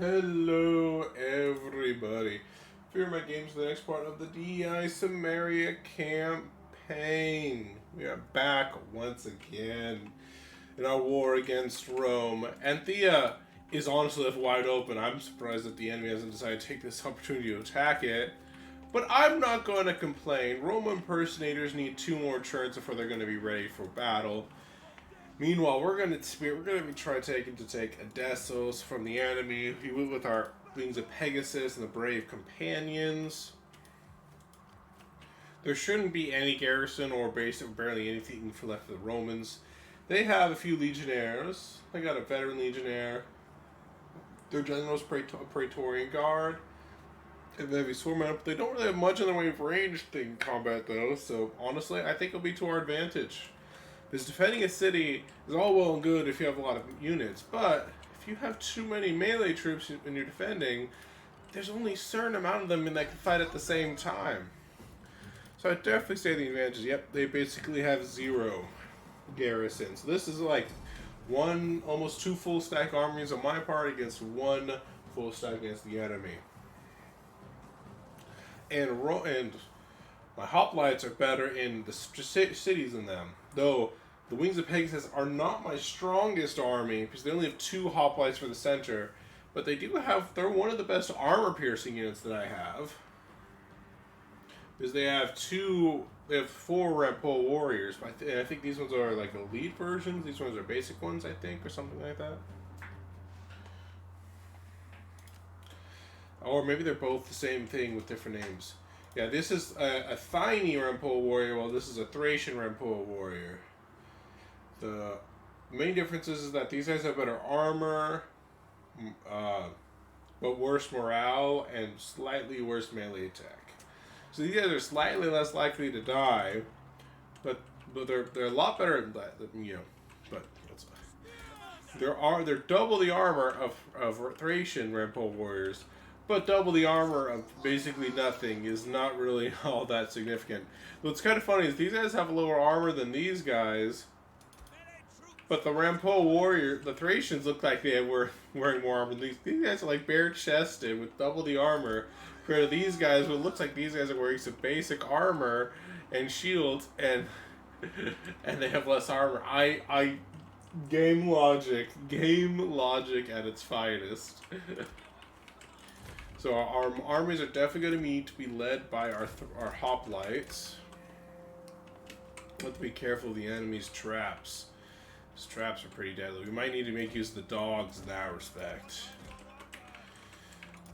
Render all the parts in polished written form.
Hello, everybody. Fearmy Games, the next part of the DEI Cimmeria campaign. We are back once again in our war against Rome. Antheia is honestly left wide open. I'm surprised that the enemy hasn't decided to take this opportunity to attack it. But I'm not going to complain. Rome impersonators need 2 more turns before they're going to be ready for battle. Meanwhile, we're gonna be trying to take Odessos from the enemy. We went with our wings of Pegasus and the brave companions. There shouldn't be any garrison or base of barely anything left for the Romans. They have a few legionnaires. They got a veteran legionnaire. Their general's Praetorian Guard. And they have a swarm up. They don't really have much in the way of ranged in combat though. So honestly, I think it'll be to our advantage. Because defending a city is all well and good if you have a lot of units, but if you have too many melee troops when you're defending, there's only a certain amount of them that can fight at the same time. So I'd definitely say the advantage is, yep, they basically have 0 garrison. So this is like almost 2 full stack armies on my part against 1 full stack against the enemy. And my hoplites are better in the cities than them, though. The Wings of Pegasus are not my strongest army because they only have 2 hoplites for the center, but they're one of the best armor-piercing units that I have. Because they have 4 Rampole warriors, and I think these ones are like elite versions. These ones are basic ones, I think, or something like that. Or maybe they're both the same thing with different names. Yeah, this is a Thyni Rampole warrior, while this is a Thracian Rampole warrior. The main difference is that these guys have better armor, but worse morale and slightly worse melee attack. So these guys are slightly less likely to die, but they're a lot better at that, you know. But they're double the armor of Thracian Rampole warriors, but double the armor of basically nothing is not really all that significant. What's kind of funny is these guys have lower armor than these guys. But the Rampole warrior, the Thracians look like they were wearing more armor. These guys are like bare-chested with double the armor. Compared to these guys, it looks like these guys are wearing some basic armor and shields, and they have less armor. Game logic at its finest. So our armies are definitely going to need to be led by our hoplites. We have to be careful of the enemy's traps. These traps are pretty deadly. We might need to make use of the dogs in that respect.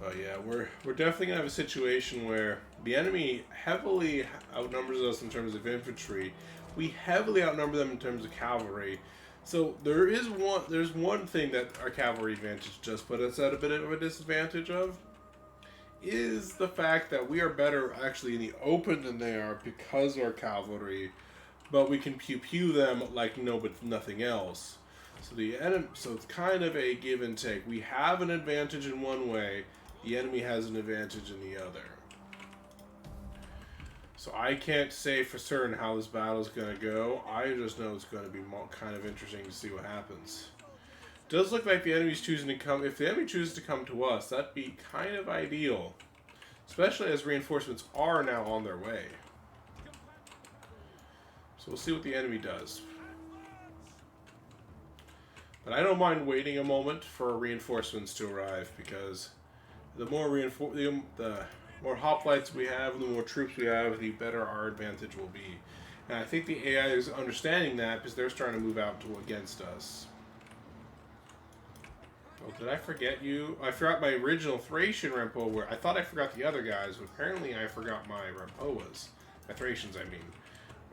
But yeah, we're definitely going to have a situation where the enemy heavily outnumbers us in terms of infantry. We heavily outnumber them in terms of cavalry. So there's one thing that our cavalry advantage does put us at a bit of a disadvantage of, is the fact that we are better actually in the open than they are because of our cavalry. But we can pew them like nothing else. So it's kind of a give and take. We have an advantage in one way, the enemy has an advantage in the other. So I can't say for certain how this battle is going to go. I just know it's going to be kind of interesting to see what happens. It does look like the enemy's choosing to come. If the enemy chooses to come to us, that'd be kind of ideal, especially as reinforcements are now on their way. So we'll see what the enemy does. But I don't mind waiting a moment for reinforcements to arrive, because the more hoplites we have, the more troops we have, the better our advantage will be. And I think the AI is understanding that because they're starting to move out against us. Oh, did I forget you? I forgot my original Thracian Rampole. I thought I forgot the other guys, but apparently I forgot my Rampoas. My Thracians, I mean.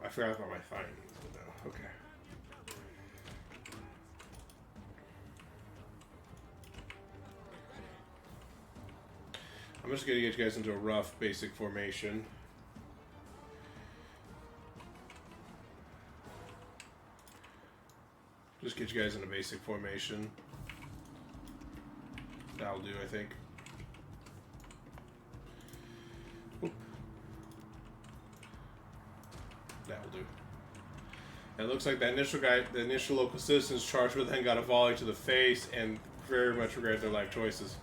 I forgot about my findings, but no. Okay. I'm just going to get you guys into a rough, basic formation. Just get you guys in a basic formation. That'll do, I think. Oop. That'll do. And it looks like that initial guy, the initial local citizens charged with, then got a volley to the face and very much regret their life choices.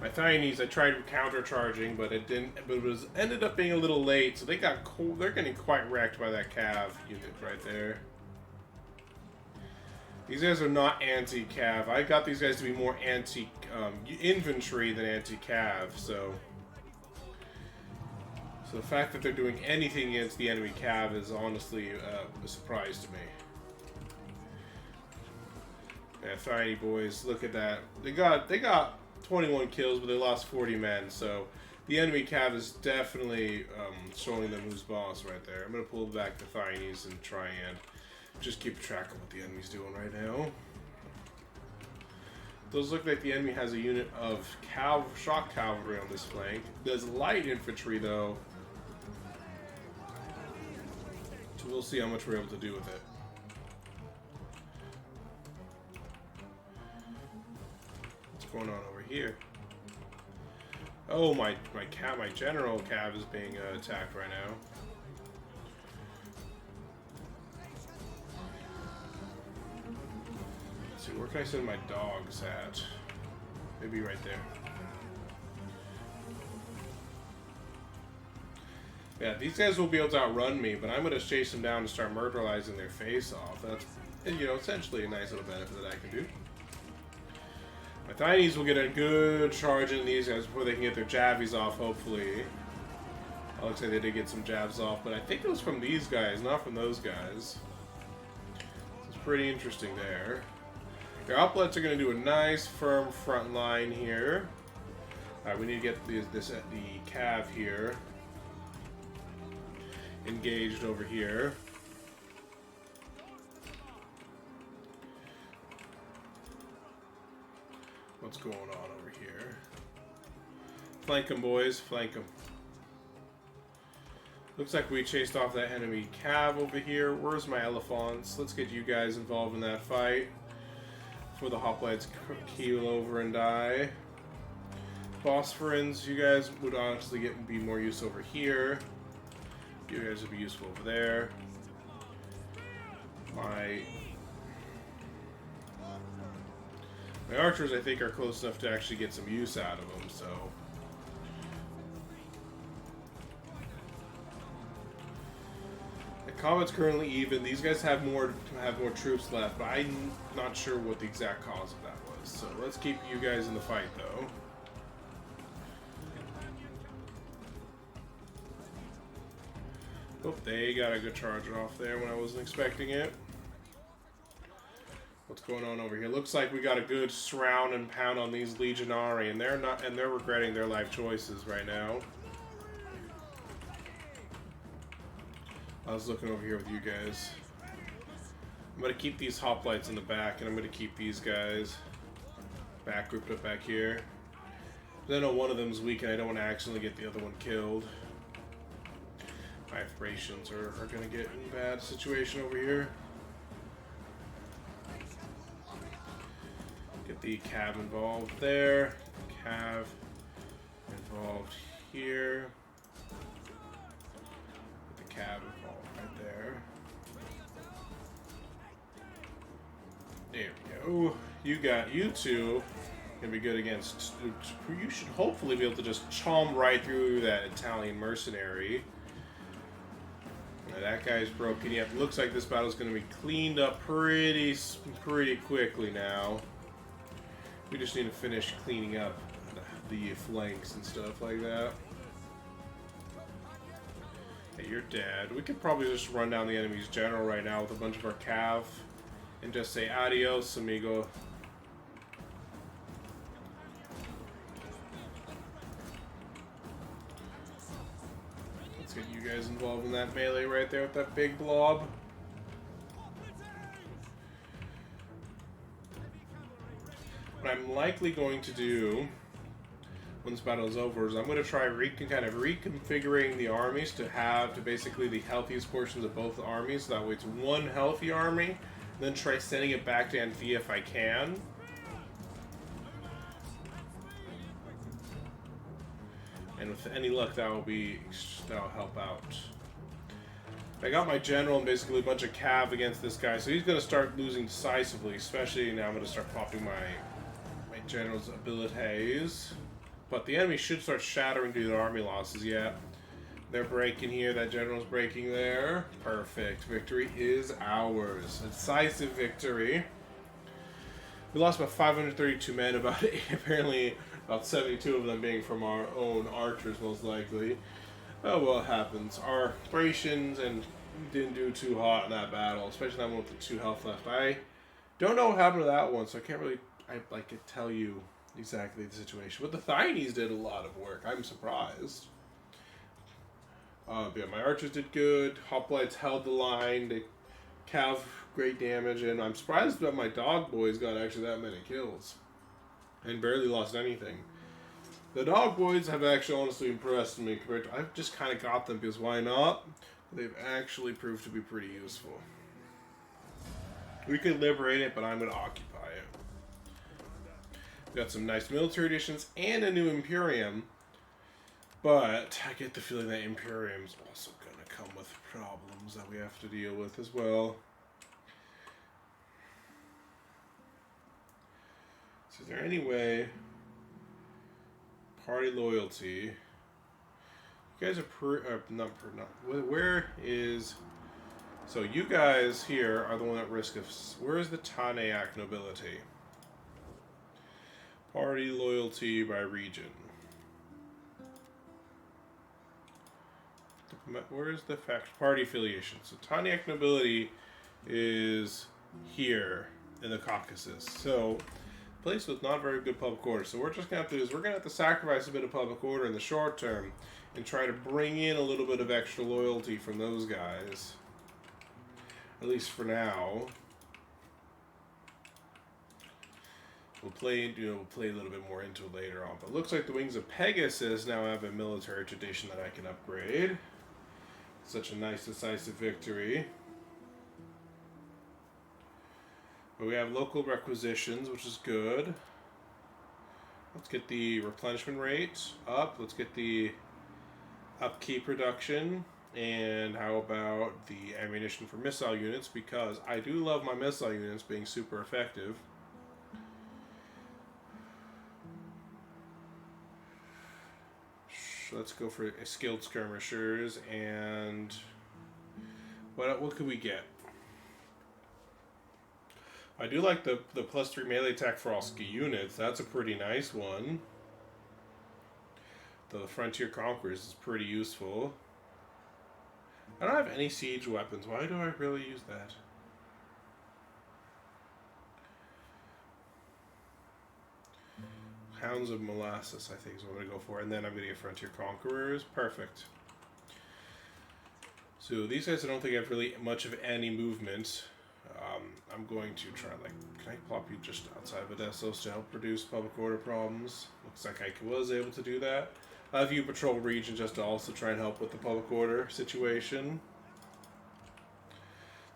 My Thynes, I tried counter-charging, but it didn't. But it was ended up being a little late, so they're getting quite wrecked by that cav unit right there. These guys are not anti-cav. I got these guys to be more anti-infantry than anti-cav, so the fact that they're doing anything against the enemy cav is honestly a surprise to me. Yeah, Fearmy boys, look at that. They got 21 kills, but they lost 40 men, so the enemy cav is definitely showing them who's boss right there. I'm going to pull back the Fearmies and try and just keep track of what the enemy's doing right now. Does look like the enemy has a unit of shock cavalry on this flank. There's light infantry, though. So we'll see how much we're able to do with it. What's going on over here? Oh, my general cav is being attacked right now. Let's see, where can I send my dogs at? Maybe right there. Yeah, these guys will be able to outrun me, but I'm going to chase them down and start murderizing their face off. That's, you know, essentially a nice little benefit that I can do. My Thynes will get a good charge in these guys before they can get their jabbies off, hopefully. It looks like they did get some jabs off, but I think it was from these guys, not from those guys. It's pretty interesting there. Their hoplites are going to do a nice, firm front line here. Alright, we need to get the cav here engaged over here. What's going on over here? Flank them, boys. Flank them. Looks like we chased off that enemy cav over here. Where's my elephants? Let's get you guys involved in that fight before the hoplites keel over and die. Phosphorins, you guys would honestly be more use over here. You guys would be useful over there. My archers, I think, are close enough to actually get some use out of them, so. The combat's currently even. These guys have more troops left, but I'm not sure what the exact cause of that was. So let's keep you guys in the fight, though. Oh, they got a good charge off there when I wasn't expecting it. What's going on over here? Looks like we got a good surround and pound on these legionary, and they're regretting their life choices right now. I was looking over here with you guys. I'm gonna keep these hoplites in the back, and I'm gonna keep these guys grouped up back here. I know one of them's weak, and I don't want to accidentally get the other one killed. My operations are going to get in a bad situation over here. Get the cav involved there. Cav involved here. Get the cav involved right there. There we go. You two gonna be good against. You should hopefully be able to just chomp right through that Italian mercenary. That guy's broken. Yep, looks like this battle's going to be cleaned up pretty quickly now. We just need to finish cleaning up the flanks and stuff like that. Hey, you're dead. We could probably just run down the enemy's general right now with a bunch of our cav and just say adios, amigo. Get you guys involved in that melee right there with that big blob. What I'm likely going to do when this battle is over is I'm going to try kind of reconfiguring the armies to basically the healthiest portions of both armies. So that way it's one healthy army, and then try sending it back to Antheia if I can. And with any luck, that'll help out. I got my general and basically a bunch of cav against this guy, so he's going to start losing decisively, especially now I'm going to start popping my general's abilities. But the enemy should start shattering due to their army losses. Yeah, they're breaking here. That general's breaking there. Perfect. Victory is ours. A decisive victory. We lost about 532 men, about apparently about 72 of them being from our own archers, most likely. Oh, well, it happens. Our Thracians and didn't do too hot in that battle, especially that one with the 2 health left. I don't know what happened to that one, so I can't really tell you exactly the situation. But the Thracians did a lot of work. I'm surprised. Yeah, my archers did good. Hoplites held the line. They cav great damage, and I'm surprised that my dog boys got actually that many kills and barely lost anything. The dog boys have actually honestly impressed me compared to, I've just kind of got them because why not? They've actually proved to be pretty useful. We could liberate it, but I'm going to occupy it. We got some nice military additions and a new Imperium, but I get the feeling that Imperium's also going to come with problems that we have to deal with as well. So is there any way... Party loyalty. You guys are where is... So you guys here are the one at risk of... Where is the Tanaic nobility? Party loyalty by region. Where is the party affiliation? So Tanaic nobility is here in the Caucasus. So... place with not very good public order. So we're just going to have to do is we're going to have to sacrifice a bit of public order in the short term and try to bring in a little bit of extra loyalty from those guys. At least for now. We'll play a little bit more into it later on. But it looks like the Wings of Pegasus now have a military tradition that I can upgrade. Such a nice decisive victory. But we have local requisitions, which is good. Let's get the replenishment rate up. Let's get the upkeep reduction. And how about the ammunition for missile units? Because I do love my missile units being super effective. Let's go for skilled skirmishers. And what could we get? I do like the +3 melee attack for all ski units. That's a pretty nice one. The Frontier Conquerors is pretty useful. I don't have any siege weapons. Why do I really use that? Hounds of Molasses, I think, is what I'm going to go for. And then I'm going to get Frontier Conquerors. Perfect. So these guys I don't think have really much of any movement. I'm going to try, can I plop you just outside of Odessos to help reduce public order problems? Looks like I was able to do that. I have you patrol region just to also try and help with the public order situation.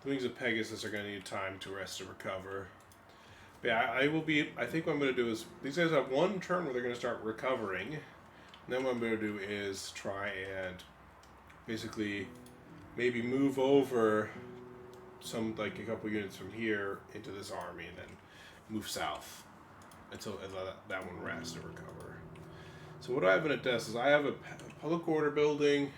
The Wings of Pegasus are going to need time to rest and recover. But yeah, I think what I'm going to do is, these guys have one turn where they're going to start recovering. And then what I'm going to do is try and basically maybe move over a couple units from here into this army and then move south until that one rests and recover. So what do I have in Odessos? I have a public order building,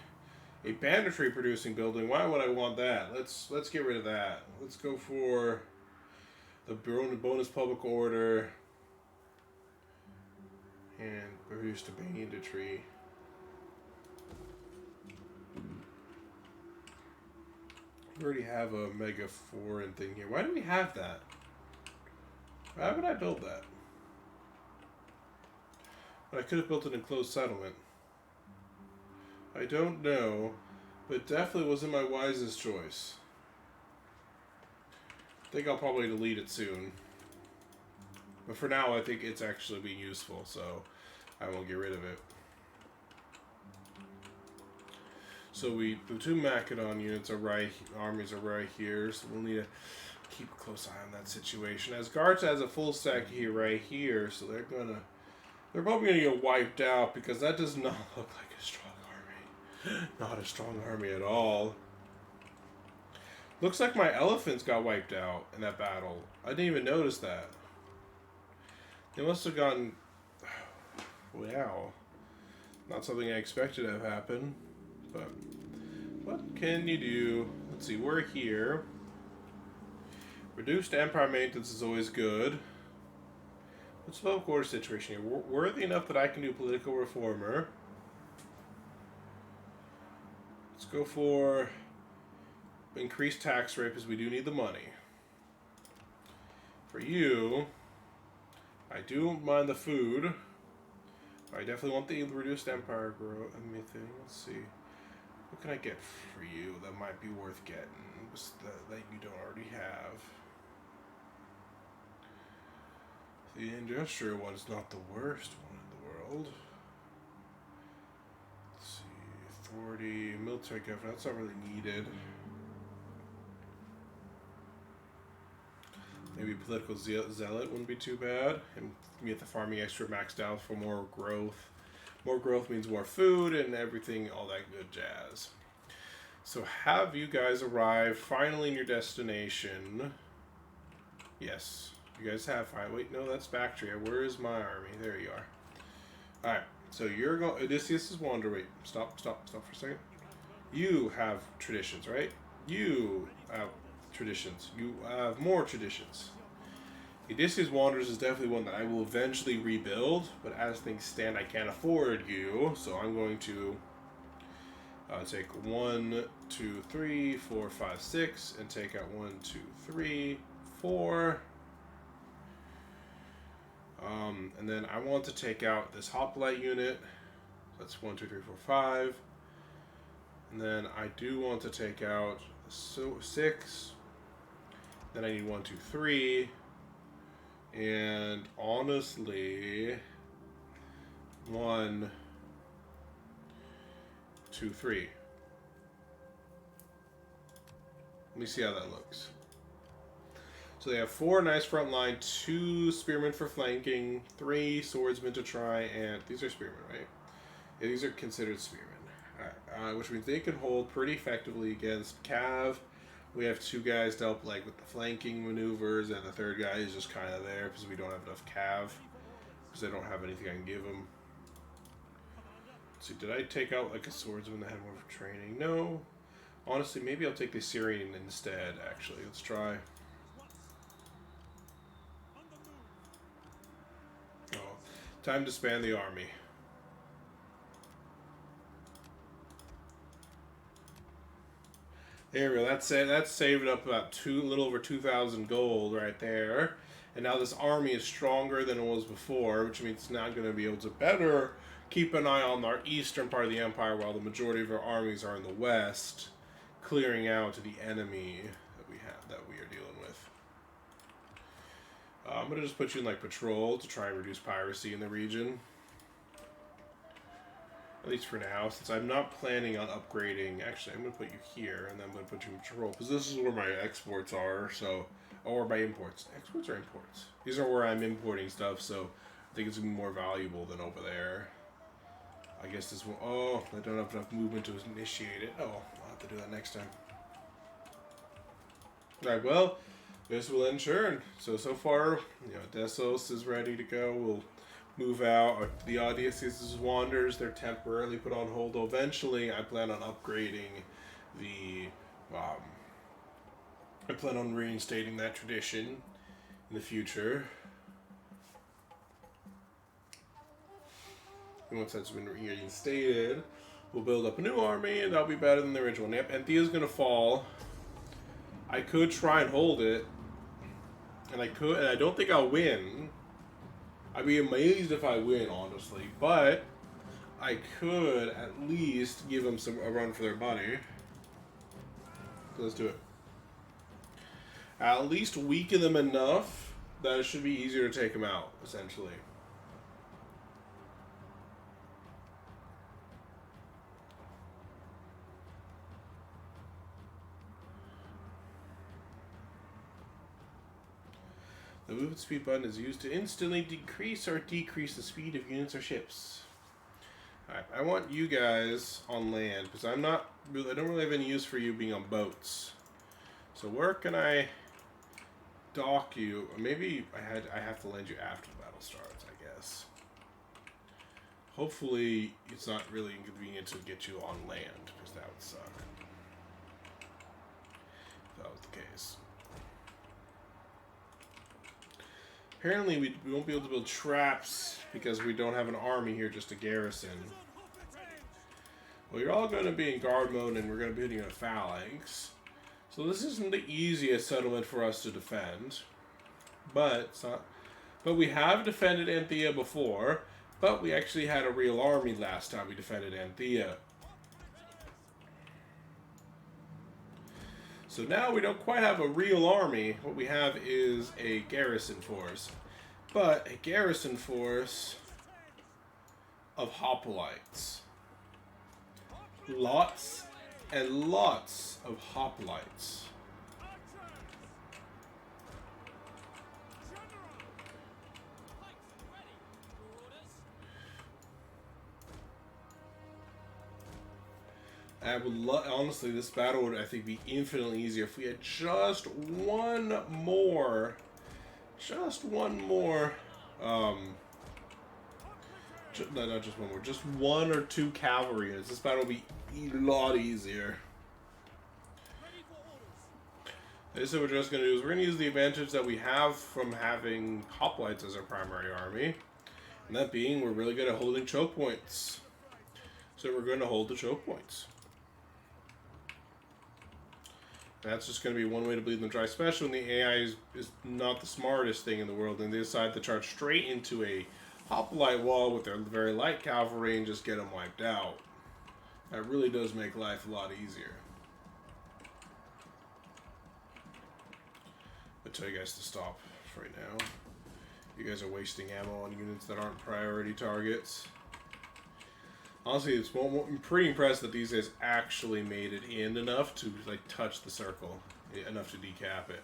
a banditry producing building. Why would I want that? Let's get rid of that. Let's go for the bonus public order and produce the banditry. We already have a mega foreign thing here. Why do we have that? Why would I build that? But I could have built an enclosed settlement. I don't know, but it definitely wasn't my wisest choice. I think I'll probably delete it soon. But for now, I think it's actually being useful, so I won't get rid of it. So the 2 Macedon units armies are right here, so we'll need to keep a close eye on that situation. As Guards has a full stack here, right here, so they're probably gonna get wiped out because that does not look like a strong army. Not a strong army at all. Looks like my elephants got wiped out in that battle. I didn't even notice that. They must have gotten... Wow. Not something I expected to have happen. But what can you do? Let's see, we're here. Reduced empire maintenance is always good. What's the quarter situation here? Worthy enough that I can do political reformer. Let's go for increased tax rate because we do need the money. For you, I do mind the food. I definitely want the reduced empire growth. Let's see. What can I get for you that might be worth getting that you don't already have? The industrial one is not the worst one in the world. Let's see. Authority, military government. That's not really needed. Maybe political zealot wouldn't be too bad. And get the farming extra maxed out for more growth. More growth means more food and everything, all that good jazz. So have you guys arrived finally in your destination? Yes. You guys have fine. Wait, no, that's Bactria. Where is my army? There you are. Alright, so you're going... Odysseus is wander. Wait, stop for a second. You have traditions, right? You have traditions. You have more traditions. Odysseus Wanderers is definitely one that I will eventually rebuild, but as things stand, I can't afford you, so I'm going to take 1, 2, 3, 4, 5, 6, and take out 1, 2, 3, 4. And then I want to take out this hoplite unit. That's 1, 2, 3, 4, 5. And then I do want to take out 6. Then I need 1, 2, 3. And honestly, 1, 2, 3. Let me see how that looks. So they have 4 nice front line, 2 spearmen for flanking, 3 swordsmen to try, and these are spearmen, right? Yeah, these are considered spearmen. Alright, which means they can hold pretty effectively against Cav. We have 2 guys to help like with the flanking maneuvers, and the 3rd guy is just kind of there because we don't have enough Cav. Because I don't have anything I can give him. Let's see, did I take out like a swordsman that had more for training? No. Honestly, maybe I'll take the Syrian instead, actually. Let's try. Oh, time to span the army. There we go. That's saved up about a little over 2,000 gold right there. And now this army is stronger than it was before, which means it's now going to be able to better keep an eye on our eastern part of the empire while the majority of our armies are in the west, clearing out the enemy that we are dealing with. I'm going to just put you in like patrol to try and reduce piracy in the region. At least for now, since I'm not planning on upgrading. Actually, I'm going to put you here, and then I'm going to put you in patrol, because this is where my exports are, so... Or my imports. Exports or imports? These are where I'm importing stuff, so I think it's going to be more valuable than over there. I guess this one... Oh, I don't have enough movement to initiate it. Oh, I'll have to do that next time. Alright, well, this will end turn. So far, Odessos is ready to go. We'll move out. The Odysseus Wanderers, they're temporarily put on hold. Eventually, I plan on upgrading the... I plan on reinstating that tradition in the future. And once that's been reinstated, we'll build up a new army, and that'll be better than the original. Yep, Antheia's gonna fall. I could try and hold it, and I don't think I'll win. I'd be amazed if I win, honestly, but I could at least give them a run for their money. So let's do it. At least weaken them enough that it should be easier to take them out, essentially. The movement speed button is used to instantly decrease or decrease the speed of units or ships. Alright, I want you guys on land, because I don't really have any use for you being on boats. So where can I dock you? Maybe I have to land you after the battle starts, I guess. Hopefully, it's not really inconvenient to get you on land, because that would suck. If that was the case. Apparently, we won't be able to build traps because we don't have an army here, just a garrison. Well, you're all going to be in guard mode, and we're going to be hitting a phalanx. So this isn't the easiest settlement for us to defend. But it's not. But we have defended Antheia before. But we actually had a real army last time we defended Antheia. So now we don't quite have a real army. What we have is a garrison force. But a garrison force of hoplites. Lots and lots of hoplites. I would honestly, this battle would, I think, be infinitely easier if we had just one more, no, not just one more, just one or two cavalry units. This battle would be a lot easier. So what we're just going to do is we're going to use the advantage that we have from having hoplites as our primary army. And that being, we're really good at holding choke points. So we're going to hold the choke points. That's just going to be one way to bleed them dry, especially when the AI is not the smartest thing in the world, and they decide to charge straight into a hoplite wall with their very light cavalry and just get them wiped out. That really does make life a lot easier. I tell you guys to stop right now. You guys are wasting ammo on units that aren't priority targets. Honestly, I'm pretty impressed that these guys actually made it in enough to like touch the circle, enough to decap it.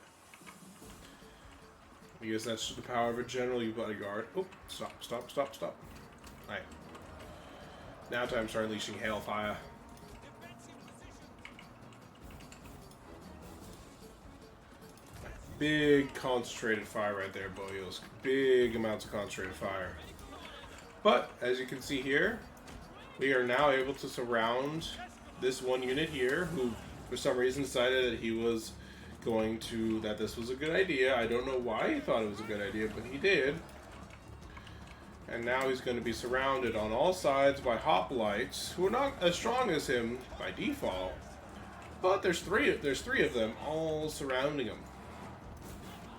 I guess that's just the power of a general, you bodyguard. Oh, stop. Alright. Now time to start unleashing hailfire. Big concentrated fire right there, boyos. Big amounts of concentrated fire. But, as you can see here, we are now able to surround this one unit here, who for some reason decided that he was going to, that this was a good idea. I don't know why he thought it was a good idea, but he did. And now he's going to be surrounded on all sides by hoplites, who are not as strong as him by default. But there's three of them all surrounding him.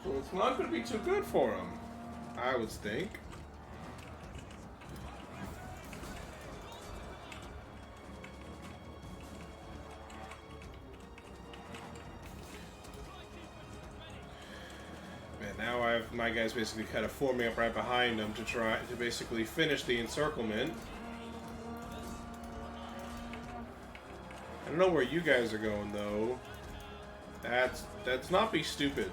So it's not going to be too good for him, I would think. Now I have my guys basically kind of forming up right behind them to try to basically finish the encirclement. I don't know where you guys are going though. That's not be stupid.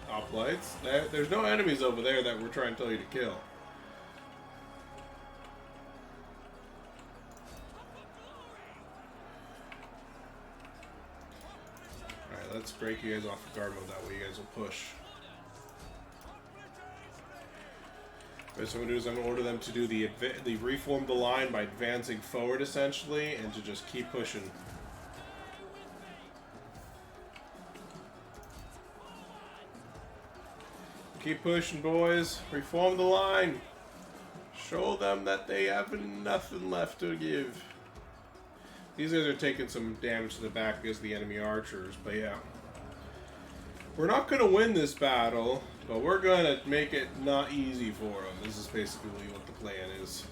Hoplites. There's no enemies over there that we're trying to tell you to kill. Alright, let's break you guys off of guard mode, that way you guys will push. What I'm going to do is I'm going to order them to do the reform the line by advancing forward, essentially, and to just keep pushing. Keep pushing, boys. Reform the line. Show them that they have nothing left to give. These guys are taking some damage to the back because of the enemy archers, but yeah. We're not going to win this battle, but we're going to make it not easy for them. This is basically what the plan is.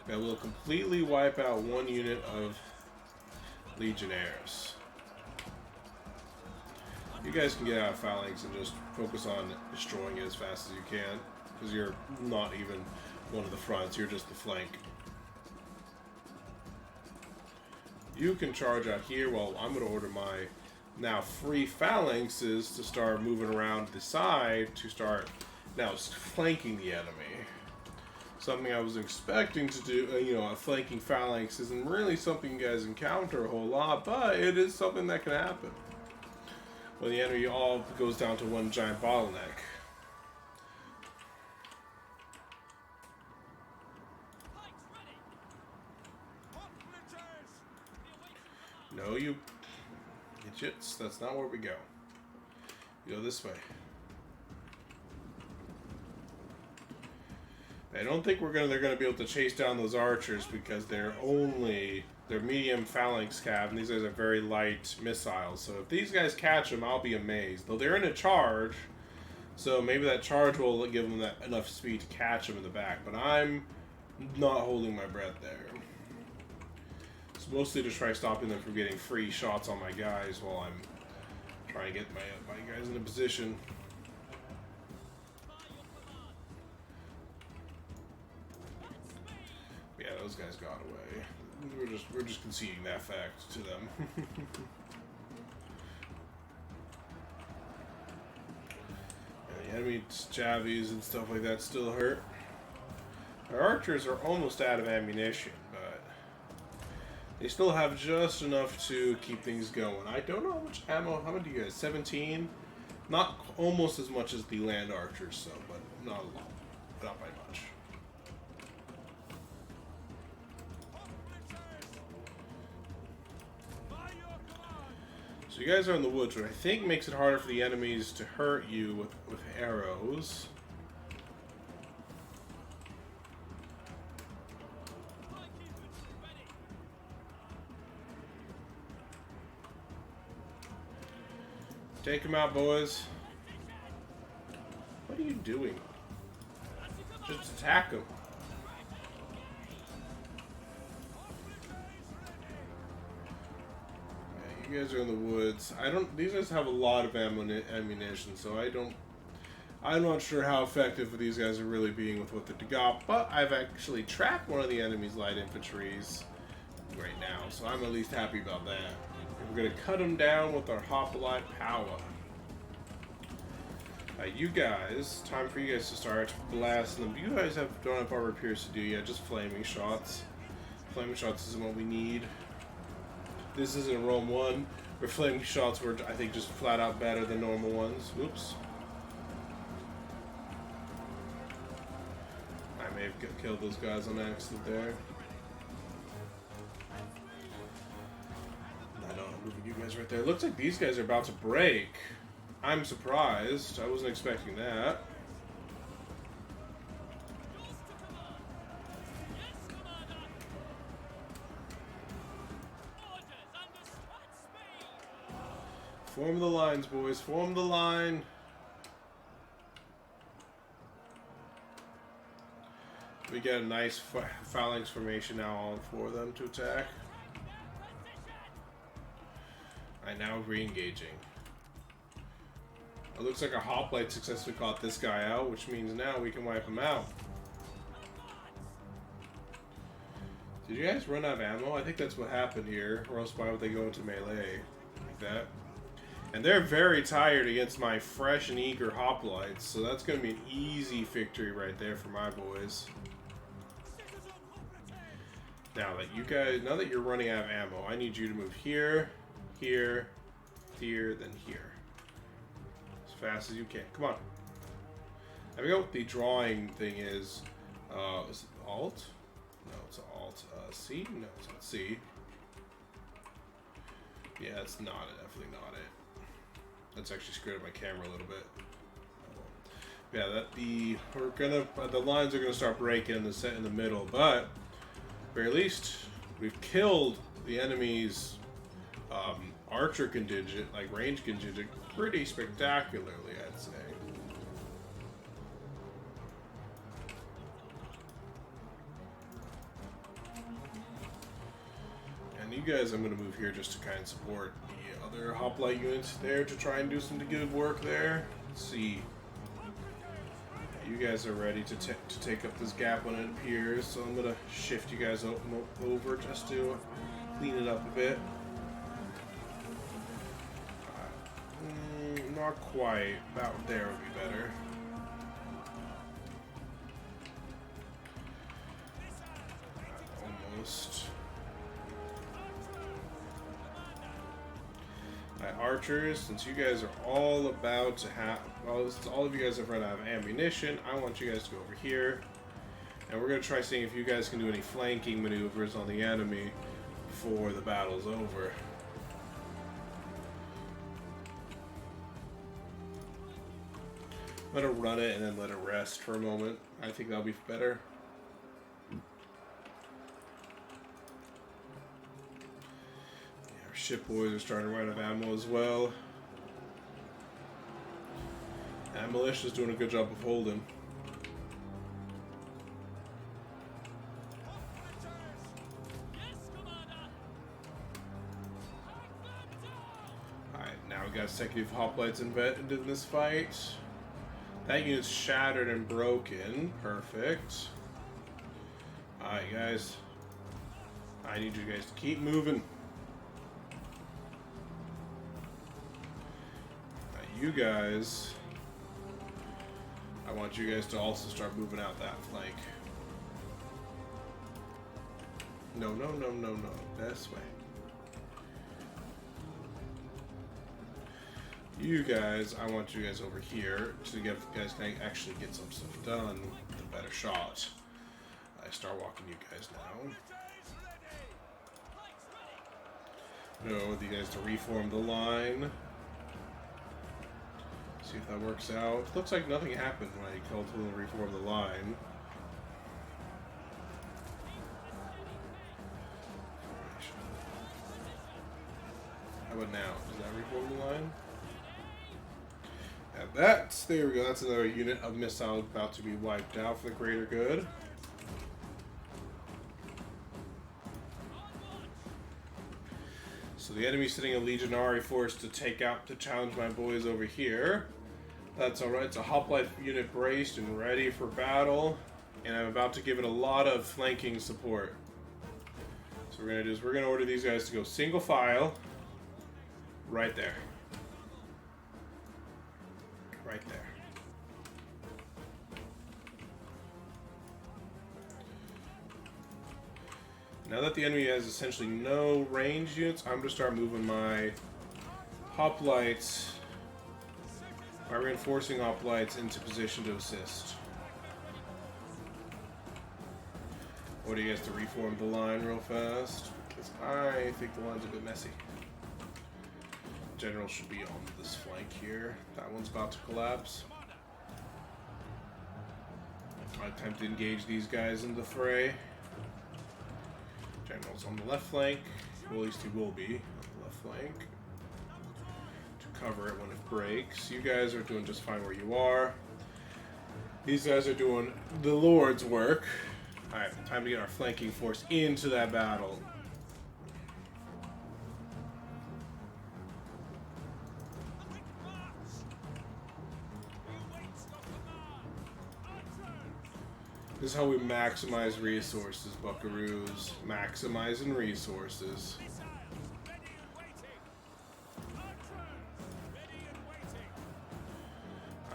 Now we'll completely wipe out one unit of legionnaires. You guys can get out of phalanx and just focus on destroying it as fast as you can, because you're not even one of the fronts, you're just the flank. You can charge out here while I'm going to order my now free phalanxes to start moving around the side to start now flanking the enemy. Something I was expecting to do, a flanking phalanx isn't really something you guys encounter a whole lot, but it is something that can happen. But the enemy all goes down to one giant bottleneck. No, you idiots. That's not where we go. You go this way. I don't think they're gonna be able to chase down those archers because they're medium phalanx cav, and these guys are very light missiles. So if these guys catch them, I'll be amazed. Though they're in a charge, so maybe that charge will give them enough speed to catch them in the back. But I'm not holding my breath there. It's mostly to try stopping them from getting free shots on my guys while I'm trying to get my guys in a position. Yeah, those guys got away. We're just conceding that fact to them. Yeah, the enemy javies and stuff like that still hurt. Our archers are almost out of ammunition, but they still have just enough to keep things going. I don't know how much ammo. How many do you guys? 17? Not almost as much as the land archers, so, but not a lot. Not by much. So you guys are in the woods, which I think makes it harder for the enemies to hurt you with arrows. Take them out, boys. What are you doing? Just attack them. You guys are in the woods. These guys have a lot of ammunition, so I'm not sure how effective these guys are really being with what they got, but I've actually tracked one of the enemy's light infantries right now, so I'm at least happy about that. We're going to cut them down with our hoplite power. You guys, time for you guys to start blasting them. You guys don't have armor pierce to do yet, just flaming shots. Flaming shots isn't what we need. This isn't Rome 1, where flaming shots were, I think, just flat out better than normal ones. Oops. I may have killed those guys on accident there. I know, I'm moving you guys right there. It looks like these guys are about to break. I'm surprised. I wasn't expecting that. Form the lines, boys. Form the line. We get a nice phalanx formation now on for them to attack. Alright, now re-engaging. It looks like a hoplite successfully caught this guy out, which means now we can wipe him out. Did you guys run out of ammo? I think that's what happened here, or else why would they go into melee like that? And they're very tired against my fresh and eager hoplites, so that's going to be an easy victory right there for my boys. Now that you're running out of ammo, I need you to move here, here, here, then here. As fast as you can. Come on. I forget what the drawing thing is. Is it Alt? No, it's Alt. C? No, it's not C. Yeah, it's not it. Definitely not it. That's actually screwed up my camera a little bit. Yeah, the lines are gonna start breaking in the middle, but at the very least we've killed the enemy's archer contingent, like range contingent, pretty spectacularly, I'd say. And you guys, I'm gonna move here just to kind of support the other hoplite units there to try and do some good work there. Let's see. You guys are ready to take up this gap when it appears, so I'm gonna shift you guys over just to clean it up a bit. Not quite. About there would be better. Almost. archers, since you guys are all about to have, well, since all of you guys have run out of ammunition, I want you guys to go over here. And we're going to try seeing if you guys can do any flanking maneuvers on the enemy before the battle's over. Let it run it and then let it rest for a moment. I think that'll be better. Yeah, our ship boys are starting to run out of ammo as well. And militia's doing a good job of holding. Alright, now we got consecutive hoplites embedded in this fight. That unit's shattered and broken. Perfect. Alright, guys. I need you guys to keep moving. You guys... I want you guys to also start moving out that flank. No, no, no, no, no. This way. You guys, I want you guys over here to get you guys can actually get some stuff done with a better shot. I start walking you guys now. No, I want you guys to reform the line. See if that works out. Looks like nothing happened when I told them to reform the line. How about now? Does that reform the line? And that's, there we go, that's another unit of missile about to be wiped out for the greater good. So the enemy's sending a legionary force to take out, to challenge my boys over here. That's alright, it's a hoplite unit braced and ready for battle. And I'm about to give it a lot of flanking support. So what we're going to do is we're going to order these guys to go single file. Right there. Right there. Now that the enemy has essentially no ranged units, I'm going to start moving my hoplites, my reinforcing hoplites into position to assist. What do you guys to reform the line real fast? Because I think the line's a bit messy. General should be on this flank here. That one's about to collapse. I attempt to engage these guys in the fray. General's on the left flank. Well, at least he will be on the left flank. To cover it when it breaks. You guys are doing just fine where you are. These guys are doing the Lord's work. Alright, time to get our flanking force into that battle. This is how we maximize resources, buckaroos. Maximizing resources.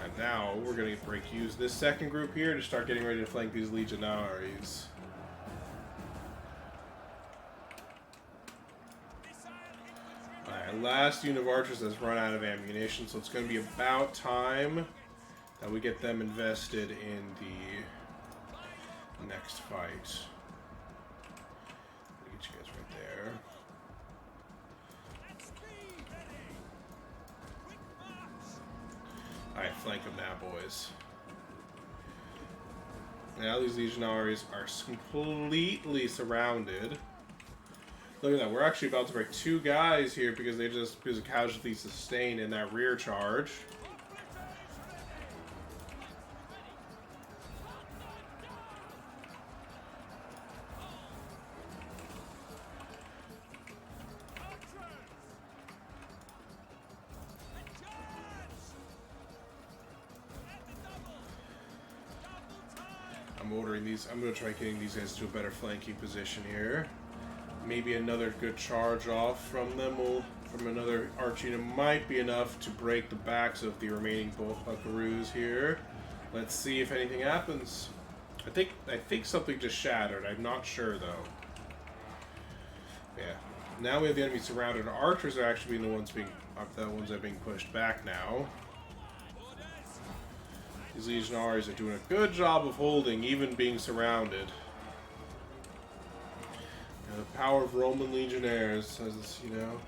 And now we're going to use this second group here to start getting ready to flank these legionaries. Alright, last unit of archers has run out of ammunition, so it's going to be about time that we get them invested in the next fight. Get you guys right there. Alright, flank them now, boys. Now these legionaries are completely surrounded. Look at that, we're actually about to break two guys here because of casualties sustained in that rear charge. I'm going to try getting these guys to a better flanking position here. Maybe another good charge off from them from another arch unit might be enough to break the backs of the remaining buckaroos here. Let's see if anything happens. I think something just shattered. I'm not sure though. Yeah. Now we have the enemy surrounded. Our archers are actually being the ones being That ones are being pushed back now. These legionaries are doing a good job of holding, even being surrounded. And the power of Roman legionnaires, as you know,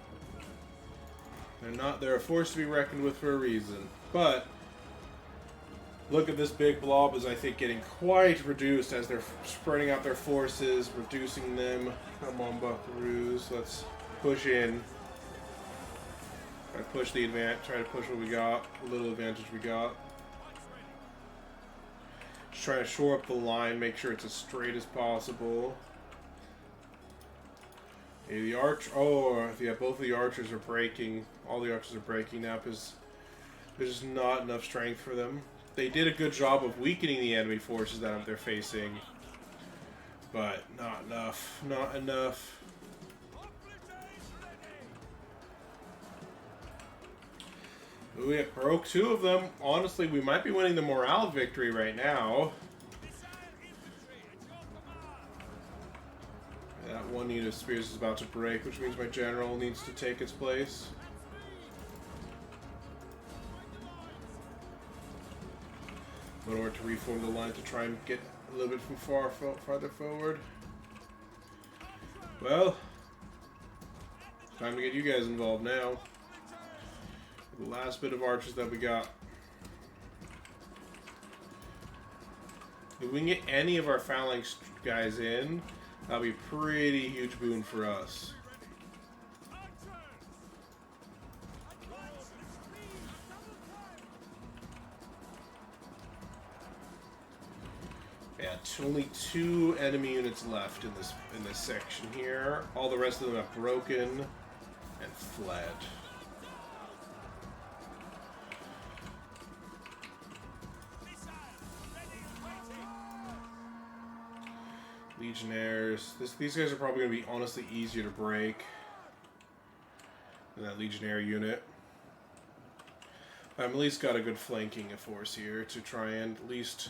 they're a force to be reckoned with for a reason. But look at this big blob is, I think, getting quite reduced as they're spreading out their forces, reducing them. Come on, buckaroos, let's push in. Try to push the advantage. Try to push what we got, the little advantage we got. Just trying to shore up the line, make sure it's as straight as possible. Yeah, the arch. Oh, yeah, both of the archers are breaking. All the archers are breaking now because there's just not enough strength for them. They did a good job of weakening the enemy forces that they're facing, but not enough. Not enough. We broke two of them. Honestly, we might be winning the morale victory right now. That one unit of spears is about to break, which means my general needs to take its place. In order to reform the line to try and get a little bit from farther forward. Well, time to get you guys involved now. The last bit of archers that we got. If we can get any of our phalanx guys in, that'll be a pretty huge boon for us. Yeah, only 2 enemy units left in this section here. All the rest of them have broken and fled. Legionnaires. These guys are probably going to be honestly easier to break than that Legionnaire unit. I've at least got a good flanking force here to try and at least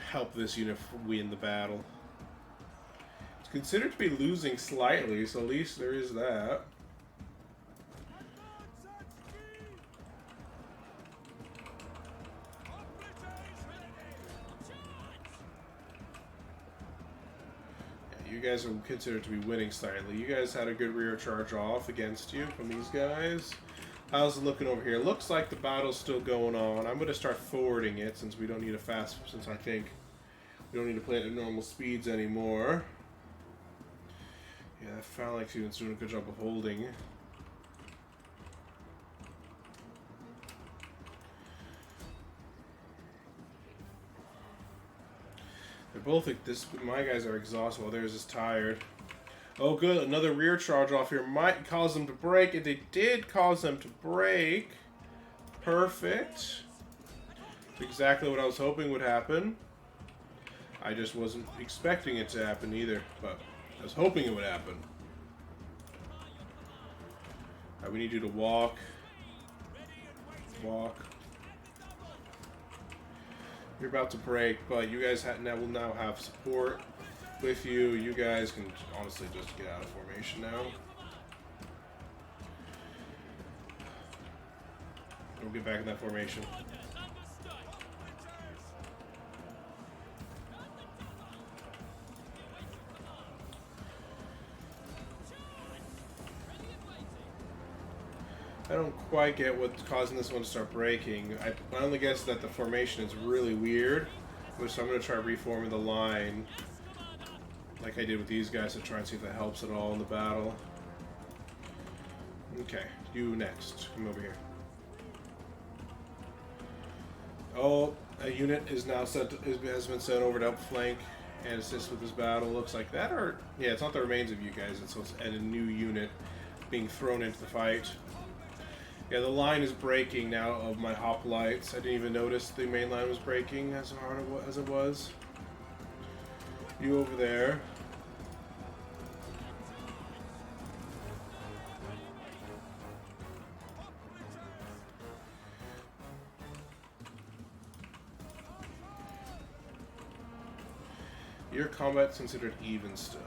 help this unit win the battle. It's considered to be losing slightly, so at least there is that. You guys are considered to be winning slightly. You guys had a good rear charge off against you from these guys. How's it looking over here? Looks like the battle's still going on. I'm going to start forwarding it since we don't need since I think we don't need to play it at normal speeds anymore. Yeah, that phalanx unit's doing a good job of holding. They're both like this. My guys are exhausted while theirs is tired. Oh, good. Another rear charge off here might cause them to break. And they did cause them to break. Perfect. Exactly what I was hoping would happen. I just wasn't expecting it to happen either. But I was hoping it would happen. Alright, we need you to walk. Walk. You're about to break, but you guys will now have support with you. You guys can honestly just get out of formation now. Don't get back in that formation. I don't quite get what's causing this one to start breaking. I only guess that the formation is really weird, so I'm going to try reforming the line like I did with these guys to try and see if that helps at all in the battle. Okay, you next. Come over here. Oh, a unit is now has been sent over to help flank and assist with this battle. Looks like that, or yeah, it's not the remains of you guys. It's a new unit being thrown into the fight. Yeah, the line is breaking now of my hoplites. I didn't even notice the main line was breaking as hard as it was. You over there. Your combat's considered even still.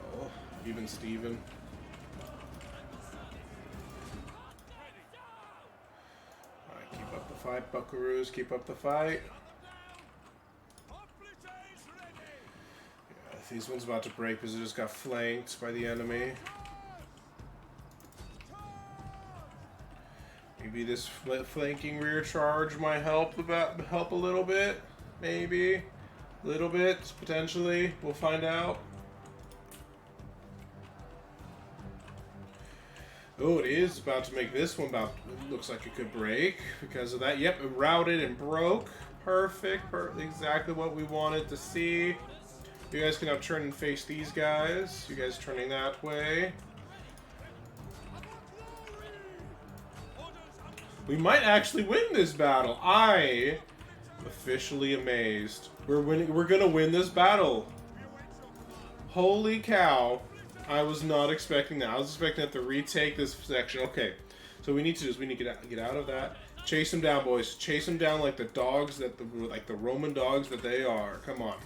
Even Steven. fight, buckaroos. Keep up the fight. Yeah, these ones about to break because they just got flanked by the enemy. Maybe this flanking rear charge might help a little bit. Maybe. A little bit, potentially. We'll find out. Oh, it is about to make this one looks like it could break because of that. Yep, it routed and broke. Perfect. Exactly what we wanted to see. You guys can now turn and face these guys. You guys turning that way. We might actually win this battle. I am officially amazed. We're winning. We're gonna win this battle. Holy cow. I was not expecting that. I was expecting to have to retake this section. Okay, so we need to get out of that. Chase them down, boys. Chase them down like the dogs like the Roman dogs that they are. Come on.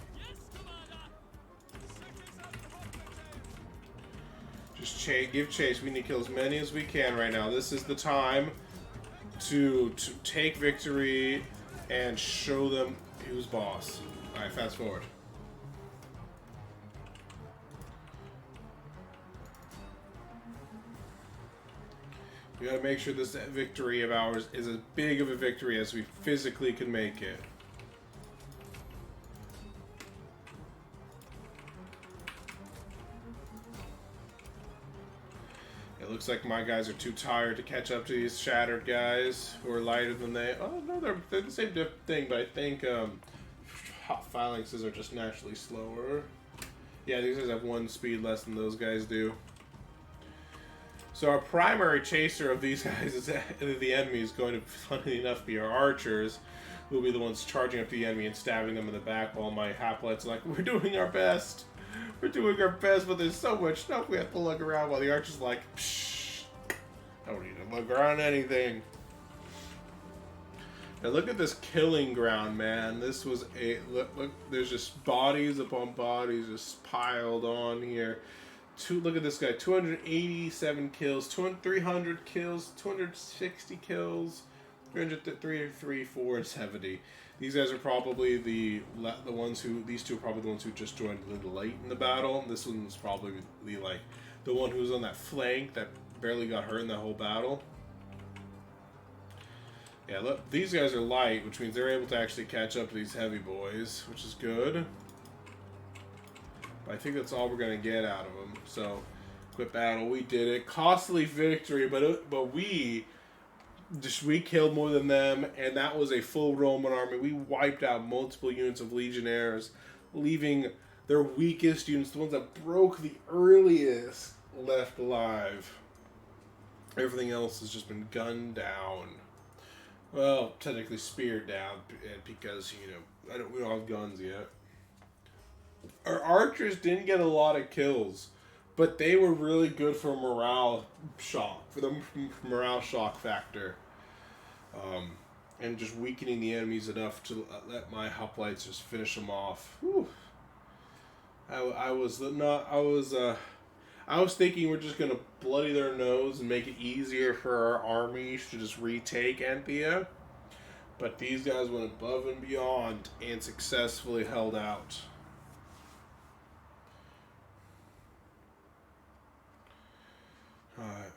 Just give chase. We need to kill as many as we can right now. This is the time to take victory and show them who's boss. All right, fast forward. We gotta make sure this victory of ours is as big of a victory as we physically can make it. It looks like my guys are too tired to catch up to these shattered guys who are lighter than they. Oh no, they're the same thing, but I think phalanxes are just naturally slower. Yeah, these guys have one speed less than those guys do. So our primary chaser of these guys is the enemy is going to, funnily enough, be our archers, who will be the ones charging up the enemy and stabbing them in the back while my hoplites are like, we're doing our best. We're doing our best, but there's so much stuff we have to look around while the archer's like, psh, I don't need to look around anything. Now look at this killing ground, man. This was look, there's just bodies upon bodies just piled on here. Look at this guy, 287 kills, 300 kills, 260 kills, 303, 4, and 70. These guys are probably the ones who, these two are probably the ones who just joined a little late in the battle. This one's probably like the one who was on that flank that barely got hurt in the whole battle. Yeah, look, these guys are light, which means they're able to actually catch up to these heavy boys, which is good. But I think that's all we're going to get out of them. So, quit battle. We did it. Costly victory, but we killed more than them, and that was a full Roman army. We wiped out multiple units of legionnaires, leaving their weakest units, the ones that broke the earliest, left alive. Everything else has just been gunned down. Well, technically speared down, because, you know, we don't have guns yet. Our archers didn't get a lot of kills, but they were really good for morale shock, morale shock factor. And just weakening the enemies enough to let my hoplites just finish them off. Whew. I was thinking we're just gonna bloody their nose and make it easier for our armies to just retake Antheia, but these guys went above and beyond and successfully held out. Alright.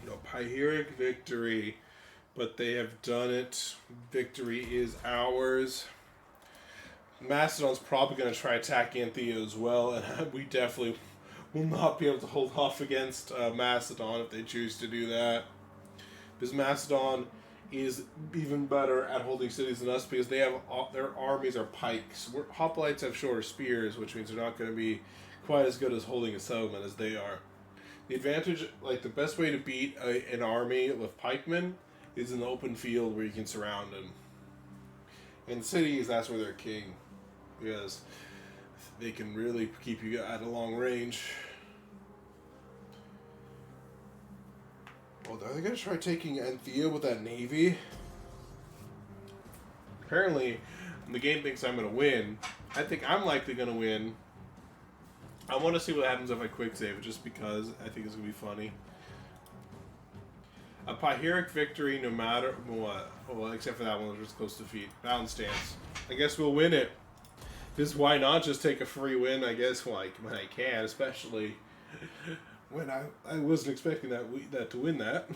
No Pyrrhic victory, but they have done it. Victory is ours. Macedon's probably going to try attacking Antheia as well, and we definitely will not be able to hold off against Macedon if they choose to do that. Because Macedon is even better at holding cities than us because they have their armies are pikes. Hoplites have shorter spears, which means they're not going to be quite as good as holding a settlement as they are. The advantage, like the best way to beat an army with pikemen is in the open field where you can surround them. In cities, that's where they're king, because they can really keep you at a long range. Well, are they going to try taking Antheia with that navy? Apparently, the game thinks I'm going to win. I think I'm likely going to win. I want to see what happens if I quick save, just because I think it's going to be funny. A Pyrrhic victory no matter what. Well, except for that one, which was close to defeat. Balance stance. I guess we'll win it. Just why not just take a free win, I guess, like, when I can, especially when I wasn't expecting that to win that.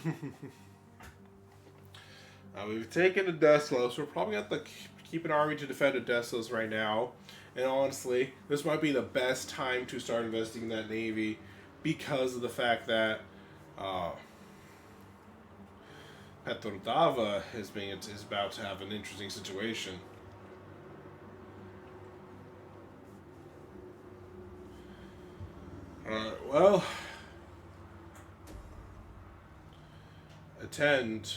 We've taken Odessos. We're probably going to have to keep an army to defend Odessos right now. And honestly, this might be the best time to start investing in that navy because of the fact that Petrodava is about to have an interesting situation. Well, attend.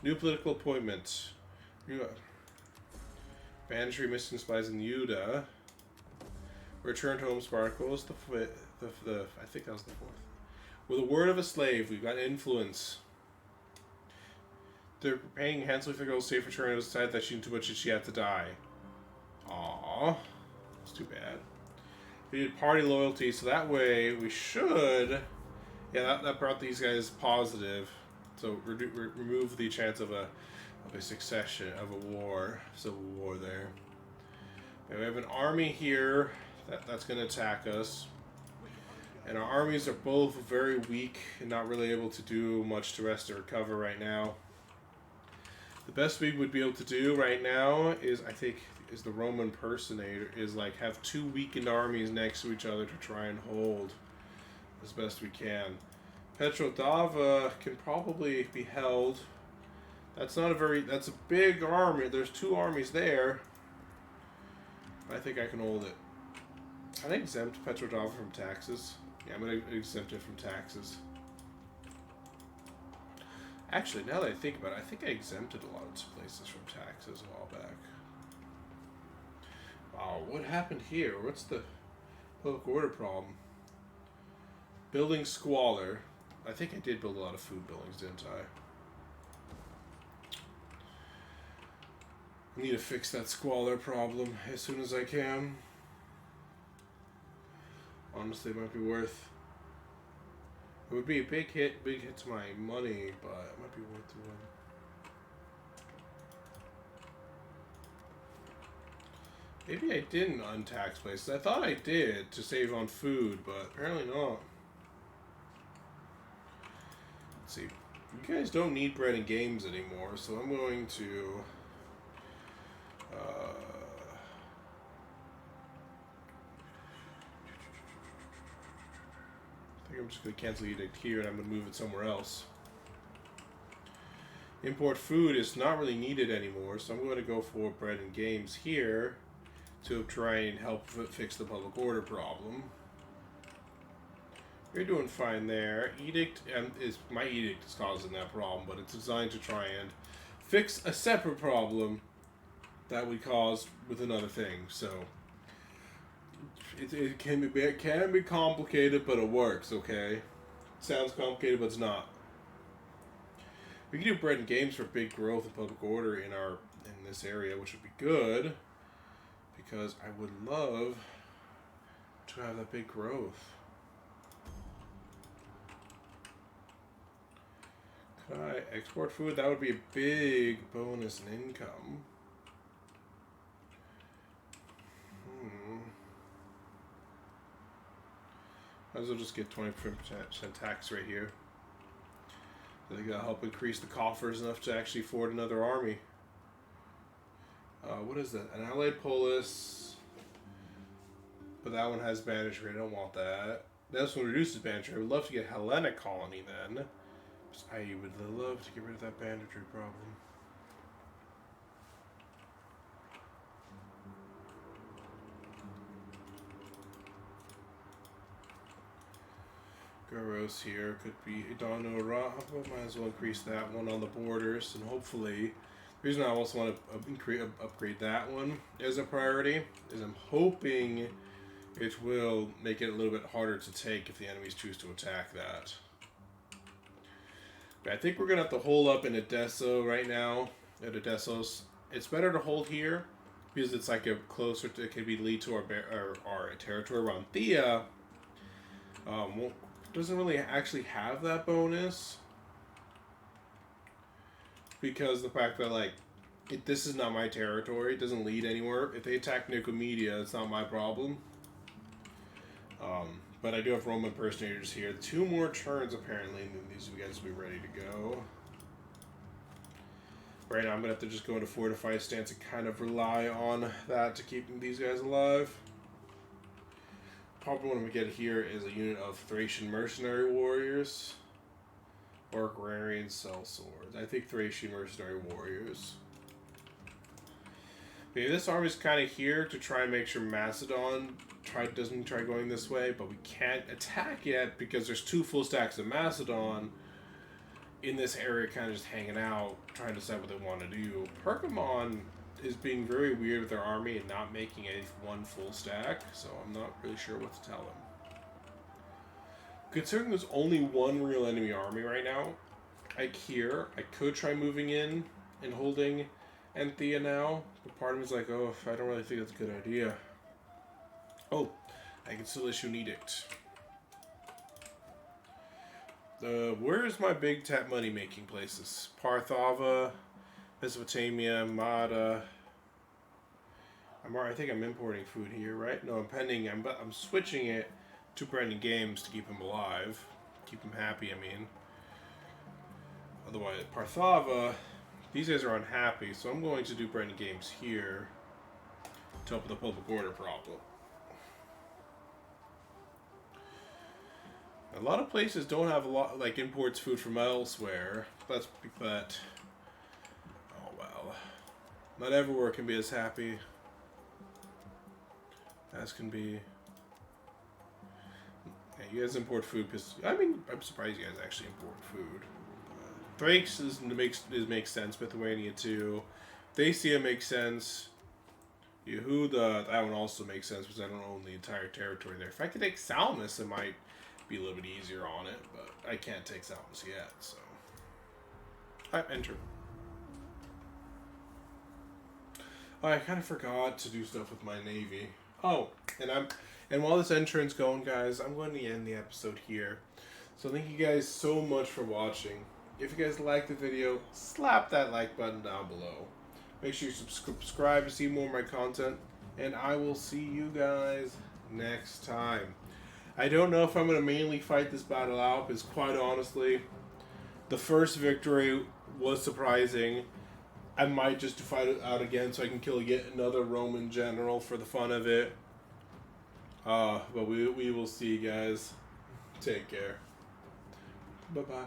New political appointment. Banditry missing supplies in Yuda. Return to home sparkles. I think that was the 4th. With a word of a slave, we've got influence. They're paying handsomely for girl's safe return. It was decided that she knew too much and she had to die. Aww. It's too bad. We did party loyalty, so that way we should... Yeah, that brought these guys positive. So remove the chance of a succession, of a war, civil war there. And we have an army here that's going to attack us. And our armies are both very weak and not really able to do much to rest or recover right now. The best we would be able to do right now is, I think, is the Roman impersonator, is like have 2 weakened armies next to each other to try and hold as best we can. Petrodava can probably be held. That's a big army. There's 2 armies there. I think I can hold it. Can I exempt Petrodava from taxes? Yeah, I'm going to exempt it from taxes. Actually, now that I think about it, I think I exempted a lot of places from taxes a while back. Wow, what happened here? What's the public order problem? Building squalor. I think I did build a lot of food buildings, didn't I? I need to fix that squalor problem as soon as I can. Honestly, it might be worth... It would be a big hit to my money, but it might be worth doing. Maybe I didn't untax places. I thought I did to save on food, but apparently not. Let's see. You guys don't need bread and games anymore, so I'm going to... I think I'm just going to cancel edict here and I'm going to move it somewhere else. Import food is not really needed anymore, so I'm going to go for bread and games here to try and help fix the public order problem. You're doing fine there. My edict is causing that problem, but it's designed to try and fix a separate problem that we caused with another thing. So it can be complicated, but it works. Okay, it sounds complicated, but it's not. We can do bread and games for big growth and public order in this area, which would be good because I would love to have that big growth. Could I export food? That would be a big bonus in income. Might as well just get 20% tax right here. I think that'll help increase the coffers enough to actually afford another army. What is that? An allied polis. But that one has banditry. I don't want that. This one reduces banditry. I would love to get Hellenic colony then. I would love to get rid of that banditry problem. Goros here could be Idano Ra. Might as well increase that one on the borders, and hopefully, the reason I also want to upgrade that one as a priority is I'm hoping it will make it a little bit harder to take if the enemies choose to attack that. But I think we're gonna have to hold up in Odessos right now. At Odessos, it's better to hold here because it's like a closer to, it could be lead to our territory around Antheia. Well, doesn't really actually have that bonus because the fact that like this is not my territory, it doesn't lead anywhere. If they attack Nicomedia, it's not my problem. But I do have Roman impersonators here. 2 more turns apparently, and then these guys will be ready to go. Right now I'm gonna have to just go into fortified stance and kind of rely on that to keep these guys alive. Probably what I'm gonna get here is a unit of Thracian mercenary warriors or agrarian sellswords. I think Thracian mercenary warriors. Okay, this army is kind of here to try and make sure Macedon doesn't try going this way, but we can't attack yet because there's 2 full stacks of Macedon in this area kind of just hanging out, trying to decide what they want to do. Pergamon is being very weird with their army and not making one full stack, so I'm not really sure what to tell them. Considering there's only 1 real enemy army right now, I could try moving in and holding Antheia now, but part of me is like, oh, I don't really think that's a good idea. Oh, I can still issue an edict. Where's my big tap money making places? Parthava, Mesopotamia, Mada. I think I'm importing food here, right? No, I'm pending. I'm switching it to Brendan Games to keep him alive, keep him happy. I mean, otherwise Parthava. These guys are unhappy, so I'm going to do Brendan Games here to help with the public order problem. A lot of places don't have a lot, like, imports food from elsewhere. But oh well. Not everywhere can be as happy as can be. Yeah, you guys import food because, I mean, I'm surprised you guys actually import food. Thrace makes sense. Lithuania too. Dacia makes sense. Yehuda, that one also makes sense because I don't own the entire territory there. If I could take Salmus, it might be a little bit easier on it, but I can't take Salmus yet, so. Alright, enter. Oh, I kind of forgot to do stuff with my navy. Oh, and while this entrance going, guys, I'm going to end the episode here. So thank you guys so much for watching. If you guys liked the video, slap that like button down below. Make sure you subscribe to see more of my content, and I will see you guys next time. I don't know if I'm going to mainly fight this battle out, because quite honestly, the first victory was surprising. I might just fight it out again so I can kill yet another Roman general for the fun of it. But we will see, guys. Take care. Bye-bye.